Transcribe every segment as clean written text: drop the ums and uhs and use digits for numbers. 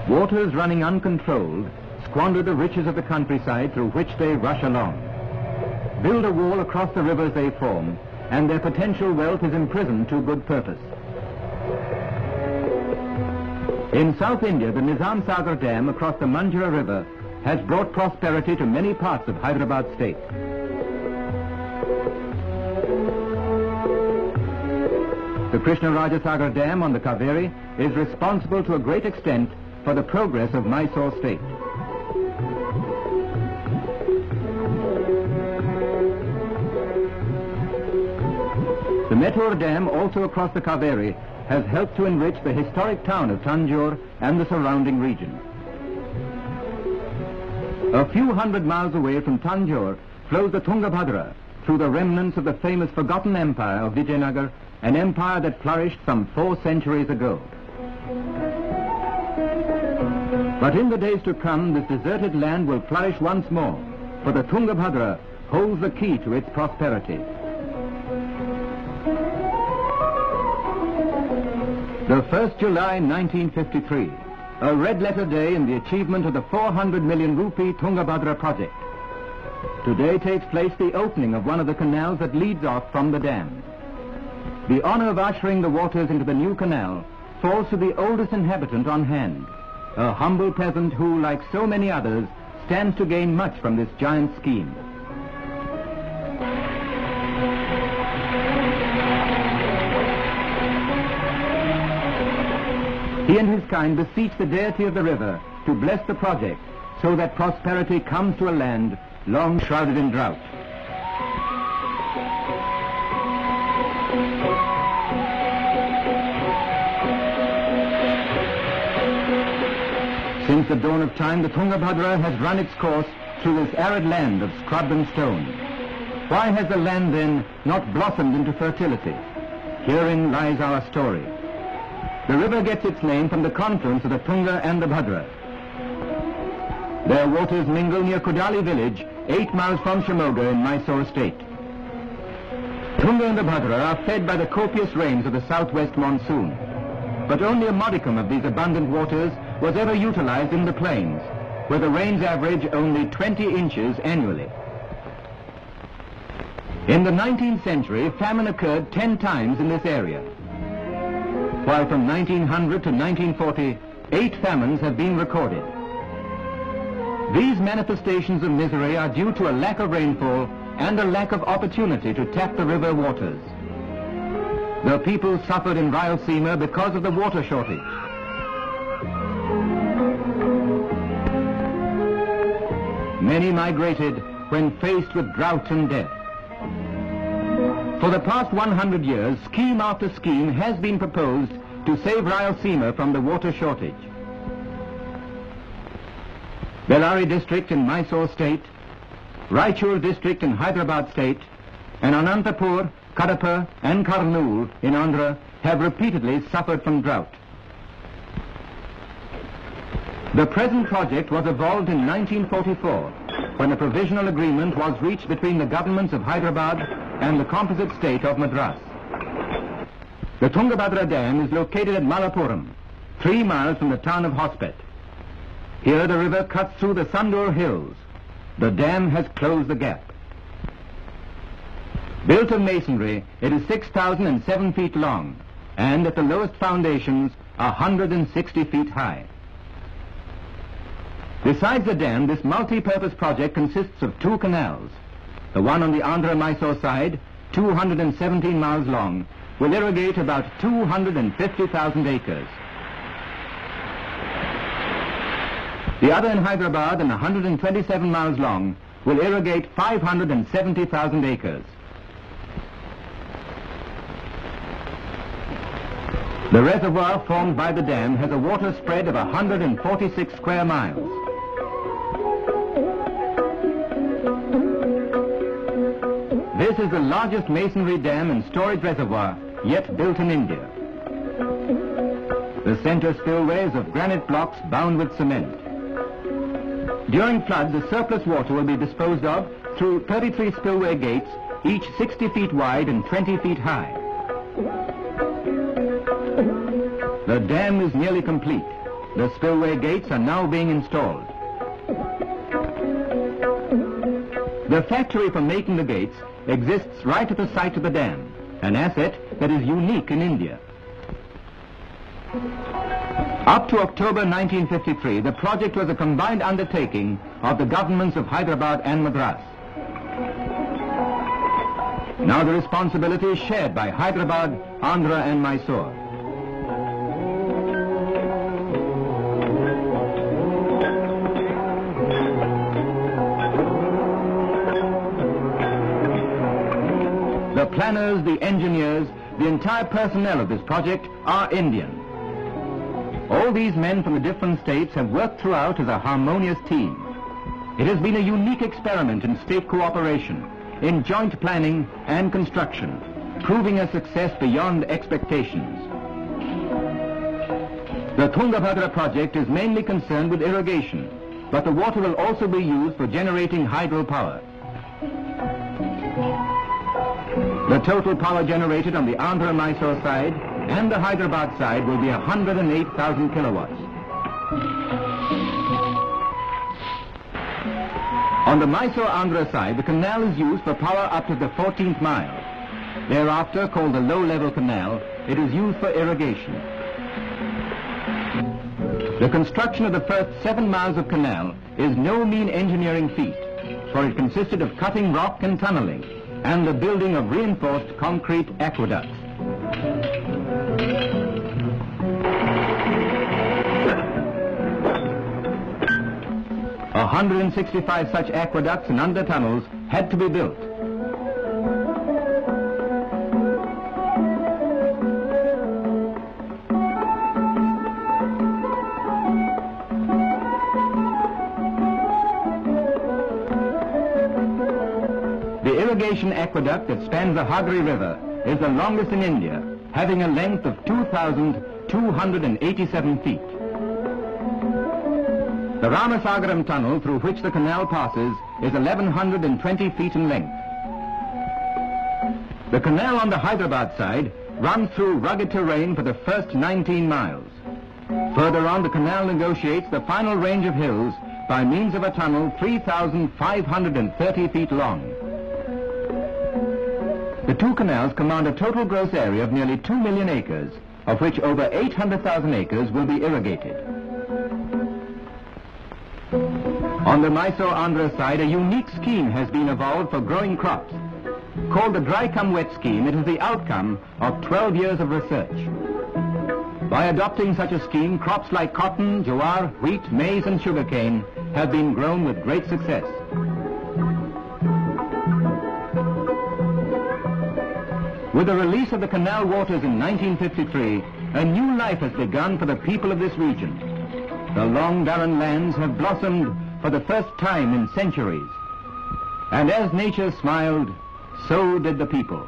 Waters running uncontrolled squander the riches of the countryside through which they rush along. Build a wall across the rivers they form, and their potential wealth is imprisoned to good purpose. In South India, the Nizam Sagar Dam across the Manjira River has brought prosperity to many parts of Hyderabad state. The Krishnaraja Sagar Dam on the Kaveri is responsible to a great extent for the progress of Mysore state. The Mettur Dam, also across the Kaveri, has helped to enrich the historic town of Tanjore and the surrounding region. A few hundred miles away from Tanjore flows the Tungabhadra through the remnants of the famous forgotten empire of Vijayanagar, an empire that flourished some 4 centuries ago. But in the days to come, this deserted land will flourish once more, for the Tungabhadra holds the key to its prosperity. The 1st July 1953, a red-letter day in the achievement of the 400 million rupee Tungabhadra project. Today takes place the opening of one of the canals that leads off from the dam. The honor of ushering the waters into the new canal falls to the oldest inhabitant on hand, a humble peasant who, like so many others, stands to gain much from this giant scheme. He and his kind beseech the deity of the river to bless the project so that prosperity comes to a land long shrouded in drought. Since the dawn of time, the Tungabhadra has run its course through this arid land of scrub and stone. Why has the land then not blossomed into fertility? Herein lies our story. The river gets its name from the confluence of the Tunga and the Bhadra. Their waters mingle near Kudali village, 8 miles from Shimoga in Mysore state. Tunga and the Bhadra are fed by the copious rains of the southwest monsoon. But only a modicum of these abundant waters was ever utilized in the plains, where the rains average only 20 inches annually. In the 19th century, famine occurred 10 times in this area, while from 1900 to 1940, 8 famines have been recorded. These manifestations of misery are due to a lack of rainfall and a lack of opportunity to tap the river waters. The people suffered in Rayalaseema because of the water shortage. Many migrated when faced with drought and death. For the past 100 years, scheme after scheme has been proposed to save Rayalaseema from the water shortage. Bellary district in Mysore state, Raichur district in Hyderabad state, and Anantapur, Kadapa and Kurnool in Andhra have repeatedly suffered from drought. The present project was evolved in 1944, when a provisional agreement was reached between the governments of Hyderabad and the composite state of Madras. The Tungabhadra Dam is located at Malappuram, 3 miles from the town of Hospet. Here the river cuts through the Sandur hills. The dam has closed the gap. Built of masonry, it is 6,007 feet long, and at the lowest foundations, 160 feet high. Besides the dam, this multi-purpose project consists of 2 canals. The one on the Andhra-Mysore side, 217 miles long, will irrigate about 250,000 acres. The other in Hyderabad, and 127 miles long, will irrigate 570,000 acres. The reservoir formed by the dam has a water spread of 146 square miles. This is the largest masonry dam and storage reservoir yet built in India. The center spillway is of granite blocks bound with cement. During floods, the surplus water will be disposed of through 33 spillway gates, each 60 feet wide and 20 feet high. The dam is nearly complete. The spillway gates are now being installed. The factory for making the gates exists right at the site of the dam, an asset that is unique in India. Up to October 1953, the project was a combined undertaking of the governments of Hyderabad and Madras. Now the responsibility is shared by Hyderabad, Andhra and Mysore. The planners, the engineers, the entire personnel of this project are Indian. All these men from the different states have worked throughout as a harmonious team. It has been a unique experiment in state cooperation, in joint planning and construction, proving a success beyond expectations. The Tungabhadra project is mainly concerned with irrigation, but the water will also be used for generating hydropower. The total power generated on the Andhra-Mysore side and the Hyderabad side will be 108,000 kilowatts. On the Mysore-Andhra side, the canal is used for power up to the 14th mile. Thereafter, called the low-level canal, it is used for irrigation. The construction of the first 7 miles of canal is no mean engineering feat, for it consisted of cutting rock and tunneling, and the building of reinforced concrete aqueducts. A 165 such aqueducts and under-tunnels had to be built. The irrigation aqueduct that spans the Hagri River is the longest in India, having a length of 2,287 feet. The Ramasagaram tunnel through which the canal passes is 1,120 feet in length. The canal on the Hyderabad side runs through rugged terrain for the first 19 miles. Further on, the canal negotiates the final range of hills by means of a tunnel 3,530 feet long. The two canals command a total gross area of nearly 2 million acres, of which over 800,000 acres will be irrigated. On the Mysore-Andhra side, a unique scheme has been evolved for growing crops. Called the Dry Cum Wet Scheme, it is the outcome of 12 years of research. By adopting such a scheme, crops like cotton, jowar, wheat, maize and sugarcane have been grown with great success. With the release of the canal waters in 1953, a new life has begun for the people of this region. The long barren lands have blossomed for the first time in centuries. And as nature smiled, so did the people.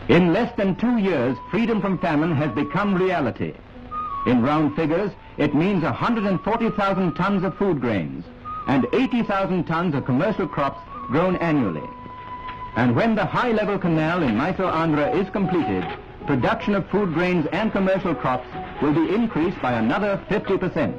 In less than 2 years, freedom from famine has become reality. In round figures, it means 140,000 tons of food grains and 80,000 tons of commercial crops grown annually. And when the high-level canal in Mysore-Andhra is completed, production of food grains and commercial crops will be increased by another 50%.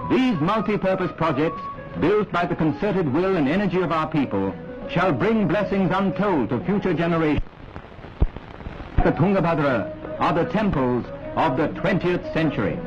These multi-purpose projects, built by the concerted will and energy of our people, shall bring blessings untold to future generations. The Tungabhadra are the temples of the 20th century.